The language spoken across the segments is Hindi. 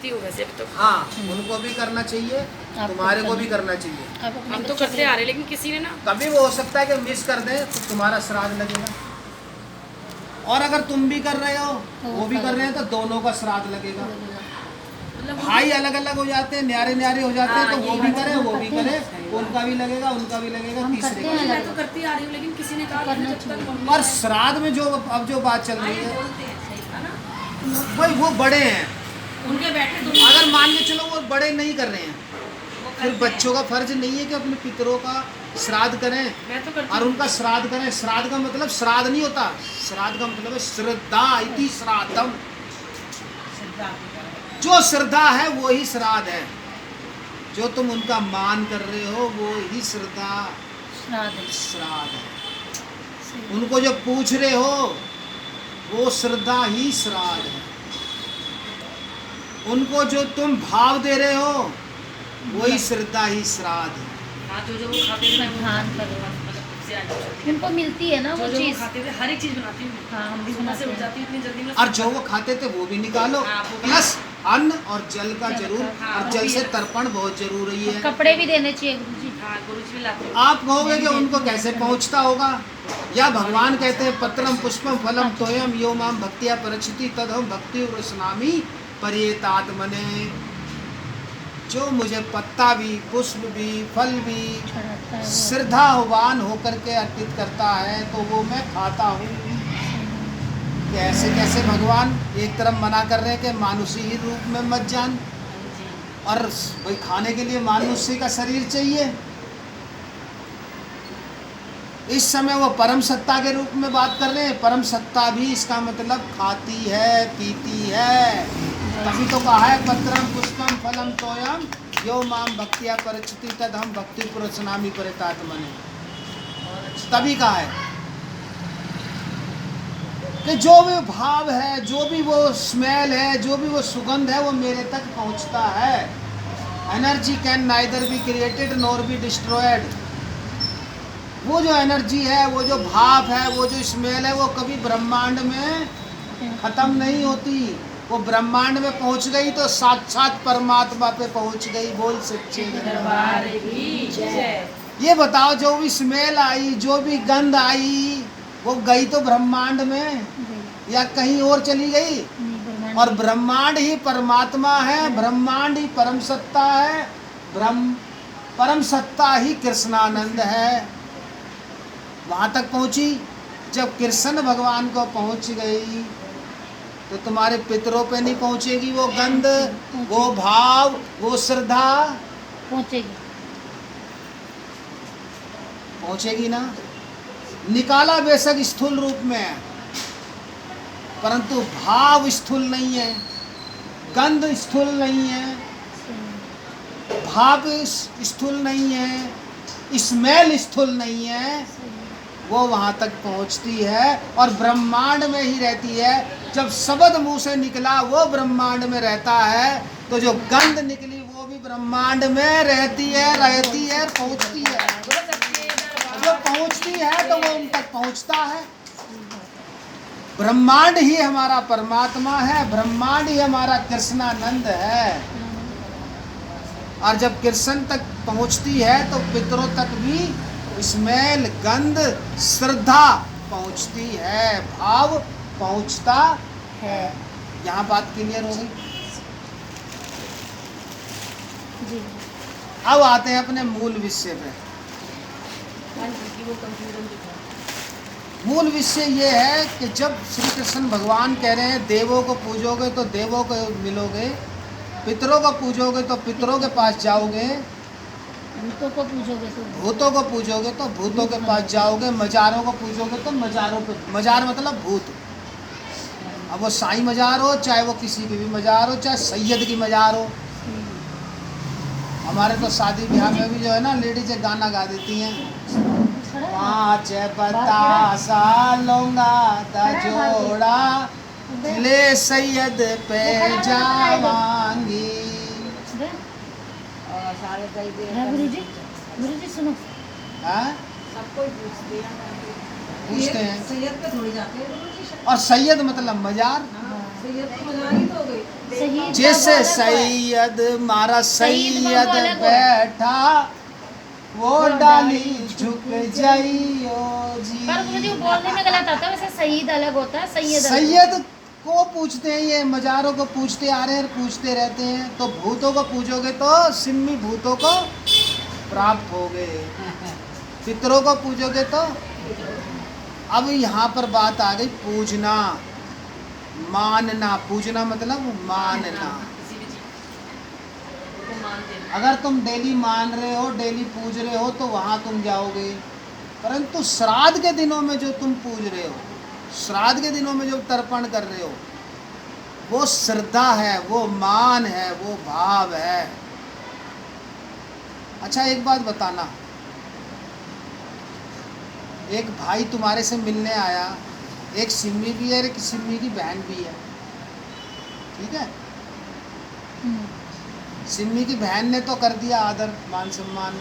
करती हूँ वैसे अब तो। हाँ, उनको भी करना चाहिए, तुम्हारे को भी करना चाहिए। हम तो करते आ रहे, लेकिन किसी ने ना कभी वो हो सकता है कि मिस कर दें तो तुम्हारा श्राद्ध लगेगा, और अगर तुम भी कर रहे हो वो भी कर रहे हैं तो दोनों का श्राद्ध लगेगा। मतलब भाई अलग अलग हो जाते हैं, न्यारे न्यारे हो जाते हैं, तो वो भी करे वो भी करे, उनका भी लगेगा उनका भी लगेगा, तीसरे का। मैं तो करती आ रही हूँ, लेकिन किसी ने कहा कि जब तक मम्मी और श्राद्ध में जो अब जो बात चल रही है बोलते हैं, सही था ना, भाई, वो बड़े हैं, उनके बैठे तुम अगर मान के चलो वो बड़े नहीं कर रहे हैं, फिर बच्चों का फर्ज नहीं है कि अपने पितरों का श्राद्ध करें मैं तो करती और उनका श्राद्ध करें। श्राद्ध का मतलब श्राद्ध नहीं होता, श्राद्ध का मतलब है श्रद्धा इति श्राद्धम। जो श्रद्धा है वो ही श्राद्ध है, जो तुम उनका मान कर रहे हो वो ही श्रद्धा श्राद्ध है। उनको जो पूछ रहे हो वो श्रद्धा ही श्राद्ध है। उनको जो तुम भाव दे रहे हो वही श्रद्धा ही श्राद्ध है। हाँ, जो वो खाते थे उनको मिलती है ना वो जो चीज। खाते थे, हर एक चीज बनाती हूँ। हाँ, हम भी सुबह से बनाते उठ हैं। जाती हूँ इतनी जल्दी में। और जो वो खाते थे वो भी निकालो, हाँ, वो भी। प्लस अन्न और जल का जरूर, हाँ, और वो जल भी से है। तर्पण बहुत जरूरी है। कपड़े भी देने चाहिए गुरुजी। हाँ, गुरुजी भी लाते हैं। आप कहोगे कि उनको कैसे पहुंचता होगा, या भगवान कहते हैं पत्रम पुष्पम फलम तोयम यो माम भक्तिया परचिति तदहम भक्ति रसनामी पर्येतात्मने। जो मुझे पत्ता भी पुष्प भी फल भी श्रद्धावान होकर के अर्पित करता है तो वो मैं खाता हूँ। कैसे कैसे भगवान एक तरफ मना कर रहे हैं कि मानुषी ही रूप में मत जान, और भाई खाने के लिए मानुष्य का शरीर चाहिए। इस समय वो परम सत्ता के रूप में बात कर रहे हैं। परम सत्ता भी इसका मतलब खाती है पीती है, तभी तो कहा है पत्रम पुष्पम फलम तोयम यो माम भक्तिया परचिति तद हम भक्ति पुरस्नामी परितात्मने। तभी कहा है कि जो भी भाव है, जो भी वो स्मेल है, जो भी वो सुगंध है वो मेरे तक पहुंचता है। Energy can neither be created nor be destroyed. वो जो एनर्जी है, वो जो भाप है, वो जो स्मेल है, वो कभी ब्रह्मांड में खत्म नहीं होती। वो ब्रह्मांड में पहुंच गई तो साक्षात परमात्मा पे पहुंच गई। बोल सच्चे दरबार की जय। ये बताओ, जो भी स्मेल आई, जो भी गंध आई, वो गई तो ब्रह्मांड में या कहीं और चली गई? और ब्रह्मांड ही परमात्मा है, ब्रह्मांड ही परम सत्ता है, परम सत्ता ही कृष्णानंद है। वहाँ तक पहुँची। जब कृष्ण भगवान को पहुँच गई तो तुम्हारे पितरों पे नहीं पहुँचेगी वो गंध, वो भाव, वो श्रद्धा पहुँचेगी ना। निकाला बेशक स्थूल रूप में, परंतु भाव स्थूल नहीं है, गंध स्थूल नहीं है, भाव स्थूल नहीं है, स्मेल स्थूल नहीं है। वो वहाँ तक पहुँचती है और ब्रह्मांड में ही रहती है। जब शब्द मुंह से निकला वो ब्रह्मांड में रहता है, तो जो गंध निकली वो भी ब्रह्मांड में रहती है, पहुँचती है। जो पहुँचती है तो वो उन तक पहुँचता है। ब्रह्मांड ही हमारा परमात्मा है, ब्रह्मांड ही हमारा कृष्णानंद है। और जब कृष्ण तक पहुँचती है तो पितरों तक भी स्मेल, गंध, श्रद्धा पहुँचती है, भाव पहुँचता है। यहाँ बात क्लियर हो गई? अब आते हैं अपने मूल विषय पे। मूल विषय ये है कि जब श्री कृष्ण भगवान कह रहे हैं देवों को पूजोगे तो देवों को मिलोगे, पितरों को पूजोगे तो पितरों के पास जाओगे, भूतों को पूजोगे तो भूतों के पास जाओगे, मजारों को पूजोगे तो मजारों पे, मजार मतलब भूत। अब वो साईं मजार हो, चाहे वो किसी की भी मजार हो, चाहे सैयद की मजार हो। हमारे तो शादी ब्याह में भी जो है ना, लेडीज गाना गा देती हैं, 5 बतासा लौंगा दा जोड़ा ले सैयद पे जावांगी। गुरुजी सुनो। हाँ? सबको पूछते हैं सैयद पे थोड़ी जाते हैं। और सैयद मतलब मजार। सैयद तो मजार ही तो हो गई। सही जैसे सैयद मारा सईद बाबू सैयद अलग हो। बैठा वो डाली झुक जाइयो जी। पर गुरुजी वो बोलने में गलत आता है, वैसे सईद अलग होता है, सैयद अलग सैयद को पूछते हैं, ये मजारों को पूछते आ रहे हैं, पूछते रहते हैं। तो भूतों को पूछोगे तो सिम्मी भूतों को प्राप्त होगे, पितरों को पूछोगे तो। अब यहाँ पर बात आ गई पूजना, मानना। पूजना मतलब मानना। किसी भी चीज को मान देना। अगर तुम डेली मान रहे हो, डेली पूज रहे हो तो वहाँ तुम जाओगे। परंतु श्राद्ध के दिनों में जो तुम पूज रहे हो, श्राद्ध के दिनों में जो तर्पण कर रहे हो, वो श्रद्धा है, वो मान है, वो भाव है। अच्छा एक बात बताना, एक भाई तुम्हारे से मिलने आया, एक सिम्मी भी है, एक सिम्मी की बहन भी है, ठीक है। सिम्मी की बहन ने तो कर दिया आदर मान सम्मान,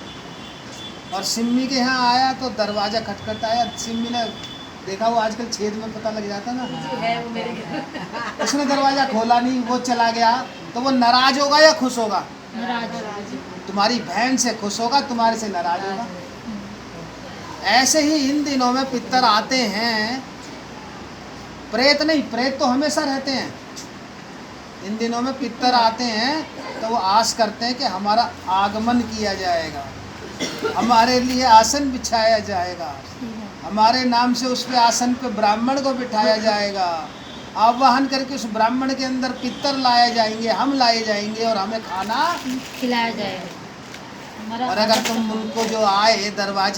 और सिम्मी के यहाँ आया तो दरवाज़ा खटखटाया। सिम्मी ने देखा, वो आजकल छेद में पता लग जाता ना, है वो मेरे घर। उसने दरवाज़ा खोला नहीं, वो चला गया। तो वो नाराज होगा या खुश होगा? नाराज। तुम्हारी बहन से खुश होगा, तुम्हारे से नाराज होगा। ऐसे ही इन दिनों में पितर आते हैं, प्रेत नहीं, प्रेत तो हमेशा रहते हैं। इन दिनों में पितर आते हैं तो वो आस करते हैं कि हमारा आगमन किया जाएगा, हमारे लिए आसन बिछाया जाएगा, हमारे नाम से उस पे आसन पे ब्राह्मण को बिठाया जाएगा, आवाहन करके उस ब्राह्मण के अंदर पितर लाए जाएंगे, हम लाए जाएंगे और हमें खाना खिलाया जाएगा। हमारा और अगर तुम उनको जो आए दरवाजे